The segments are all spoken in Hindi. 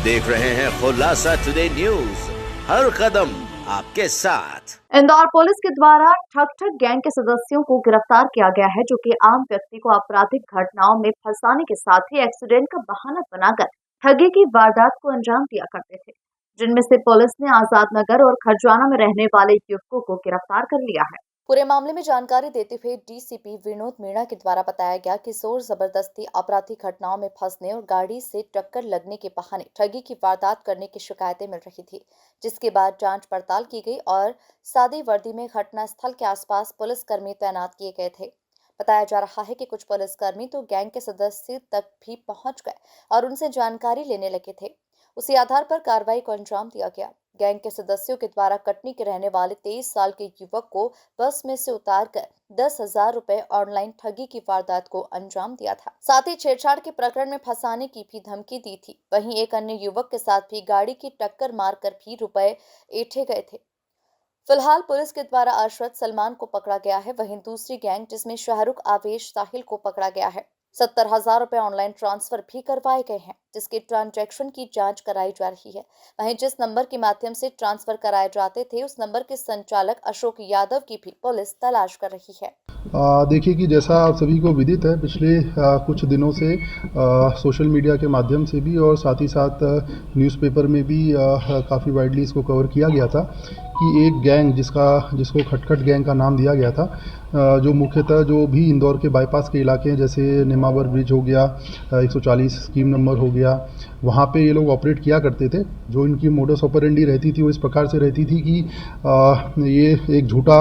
देख रहे हैं खुलासा टुडे न्यूज, हर कदम आपके साथ। इंदौर पुलिस के द्वारा ठग गैंग के सदस्यों को गिरफ्तार किया गया है, जो कि आम व्यक्ति को आपराधिक घटनाओं में फंसाने के साथ ही एक्सीडेंट का बहाना बनाकर ठगी की वारदात को अंजाम दिया करते थे, जिनमें से पुलिस ने आजाद नगर और खरजाना में रहने वाले युवकों को गिरफ्तार कर लिया है। पूरे मामले में जानकारी देते हुए डीसीपी विनोद मीणा के द्वारा बताया गया कि जोर जबरदस्ती आपराधिक घटनाओं में फंसने और गाड़ी से टक्कर लगने के बहाने ठगी की वारदात करने की शिकायतें मिल रही थी, जिसके बाद जांच पड़ताल की गई और सादी वर्दी में घटनास्थल के आसपास पुलिसकर्मी तैनात किए गए थे। बताया जा रहा है कि कुछ पुलिसकर्मी तो गैंग के सदस्य तक भी पहुंच गए और उनसे जानकारी लेने लगे थे। उसी आधार पर कार्रवाई को अंजाम दिया गया। गैंग के सदस्यों के द्वारा कटनी के रहने वाले 23 साल के युवक को बस में से उतारकर 10,000 रुपए ऑनलाइन ठगी की वारदात को अंजाम दिया था। साथ ही छेड़छाड़ के प्रकरण में फंसाने की भी धमकी दी थी। वहीं एक अन्य युवक के साथ भी गाड़ी की टक्कर मारकर भी रुपए ऐंठे गए थे। फिलहाल पुलिस के द्वारा अरशद सलमान को पकड़ा गया है। वहीं दूसरी गैंग जिसमें शाहरुख आवेश साहिल को पकड़ा गया है। 70,000 रुपए ऑनलाइन ट्रांसफर भी करवाए गए हैं, जिसके ट्रांजैक्शन की जांच कराई जा रही है। वहीं जिस नंबर के माध्यम से ट्रांसफर कराए जाते थे, उस नंबर के संचालक अशोक यादव की भी पुलिस तलाश कर रही है। देखिए कि जैसा आप सभी को विदित है, पिछले कुछ दिनों से सोशल मीडिया के माध्यम से भी और साथ ही साथ न्यूज़पेपर में भी काफ़ी वाइडली इसको कवर किया गया था कि एक गैंग जिसको खटखट गैंग का नाम दिया गया था, जो मुख्यतः जो भी इंदौर के बाईपास के इलाके हैं, जैसे नेमावर ब्रिज हो गया, 140 स्कीम नंबर हो गया, वहाँ पे ये लोग ऑपरेट किया करते थे। जो इनकी मोडस ऑपरेंडी रहती थी वो इस प्रकार से रहती थी कि ये एक झूठा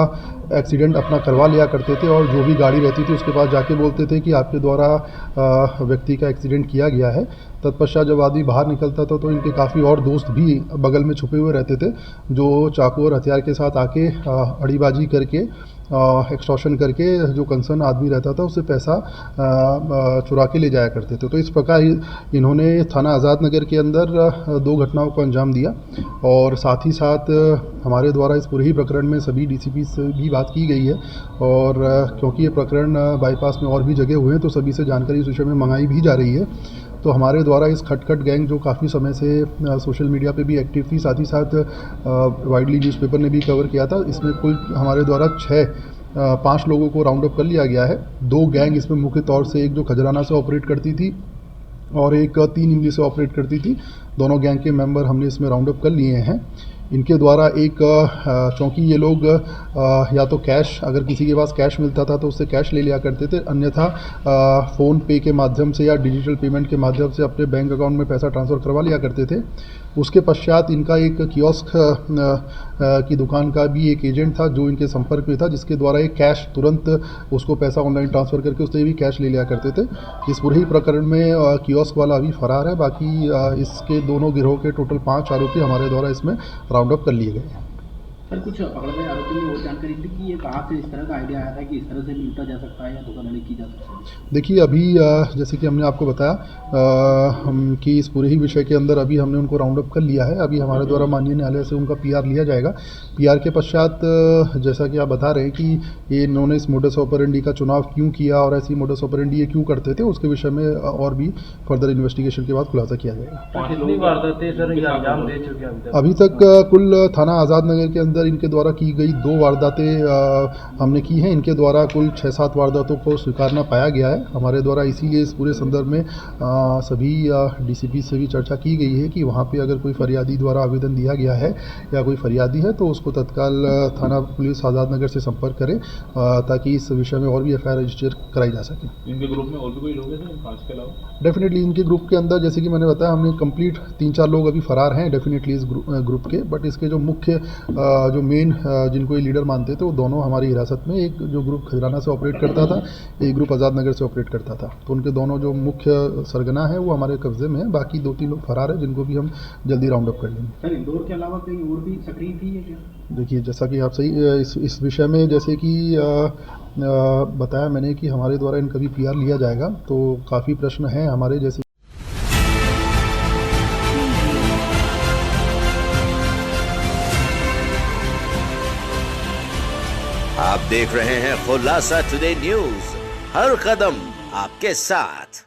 एक्सीडेंट अपना करवा लिया करते थे और जो भी गाड़ी रहती थी उसके पास जाके बोलते थे कि आपके द्वारा व्यक्ति का एक्सीडेंट किया गया है। तत्पश्चात जब आदमी बाहर निकलता था तो इनके काफ़ी और दोस्त भी बगल में छुपे हुए रहते थे, जो चाकू और हथियार के साथ आके अड़ीबाजी करके एक्सटॉर्शन करके जो कंसर्न आदमी रहता था उससे पैसा चुरा के ले जाया करते थे। तो इस प्रकार इन्होंने थाना आज़ाद नगर के अंदर 2 घटनाओं को अंजाम दिया और साथ ही साथ हमारे द्वारा इस पूरे ही प्रकरण में सभी डीसीपी से भी बात की गई है और क्योंकि ये प्रकरण बाईपास में और भी जगह हुए हैं तो सभी से जानकारी इस विषय में मंगाई भी जा रही है। तो हमारे द्वारा इस खटखट गैंग जो काफ़ी समय से सोशल मीडिया पे भी एक्टिव थी, साथ ही साथ वाइडली न्यूज़पेपर ने भी कवर किया था, इसमें कुल हमारे द्वारा 5 लोगों को राउंड अप कर लिया गया है। 2 गैंग इसमें मुख्य तौर से, एक जो खजराना से ऑपरेट करती थी और एक 3 इमली से ऑपरेट करती थी। दोनों गैंग के मेंबर हमने इसमें राउंड अप कर लिए हैं। इनके द्वारा चूँकि ये लोग या तो कैश, अगर किसी के पास कैश मिलता था तो उससे कैश ले लिया करते थे, अन्यथा फ़ोन पे के माध्यम से या डिजिटल पेमेंट के माध्यम से अपने बैंक अकाउंट में पैसा ट्रांसफ़र करवा लिया करते थे। उसके पश्चात इनका एक कियोस्क की दुकान का भी एक एजेंट था जो इनके संपर्क में था, जिसके द्वारा एक कैश तुरंत उसको पैसा ऑनलाइन ट्रांसफ़र करके उससे भी कैश ले लिया करते थे। इस पूरे ही प्रकरण में कियोस्क वाला अभी फरार है। बाकी इसके दोनों गिरोह के टोटल 5 आरोपी हमारे द्वारा इसमें राउंड अप कर लिए गए हैं। सर, कुछ पकड़े गए आरोपी में वो जानकारी थी कि ये कहाँ से इस तरह का आइडिया आया था कि इस तरह से लूटा जा सकता है या धोखाधड़ी की जा सकती है? देखिए, अभी जैसे कि हमने आपको बताया कि इस पूरे ही विषय के अंदर अभी हमने उनको राउंड अप कर लिया है। अभी हमारे द्वारा माननीय न्यायालय से उनका पीआर लिया जाएगा। पीआर के पश्चात जैसा कि आप बता रहे हैं कि ये इन्होंने इस मोडस ऑपरेंडी का चुनाव क्यों किया और ऐसी मोडस ऑपरेंडी ये क्यों करते थे, उसके विषय में और भी फर्दर इन्वेस्टिगेशन के बाद खुलासा किया जाएगा। कितनी वारदातें सर ये अंजाम दे चुके हैं अभी तक? कुल थाना आज़ाद नगर के अंदर इनके द्वारा की गई 2 वारदातें हमने की हैं। इनके द्वारा कुल 6-7 वारदातों को स्वीकारना पाया गया है हमारे द्वारा। इसीलिए इस पूरे संदर्भ में सभी डीसीपी से भी चर्चा की गई है कि वहाँ पे अगर कोई फरियादी द्वारा आवेदन दिया गया है या कोई फरियादी है तो उसको तत्काल थाना पुलिस आज़ाद नगर से संपर्क करें ताकि इस विषय में और भी एफआईआर रजिस्टर कराई जा सके। इनके ग्रुप में और भी कोई लोग हैं इसके अलावा? डेफिनेटली इनके ग्रुप के अंदर, जैसे कि मैंने बताया, हमने कंप्लीट 3-4 लोग अभी फरार हैं डेफिनेटली इस ग्रुप के। बट इसके जो मुख्य जो मेन जिनको ये लीडर मानते थे वो दोनों हमारी हिरासत में, एक जो ग्रुप खजराना से ऑपरेट करता था, एक ग्रुप आज़ाद नगर से ऑपरेट करता था। तो उनके दोनों जो मुख्य सरगना है वो हमारे कब्जे में है। बाकी 2-3 लोग फरार है जिनको भी हम जल्दी राउंड अप कर लेंगे। सर, इंदौर के अलावा कहीं और भी सक्रिय थी है क्या? देखिए, जैसा कि आप सही इस विषय में जैसे कि बताया मैंने कि हमारे द्वारा इनका भी पीआर लिया जाएगा, तो काफ़ी प्रश्न हैं हमारे। जैसे आप देख रहे हैं खुलासा टुडे न्यूज, हर कदम आपके साथ।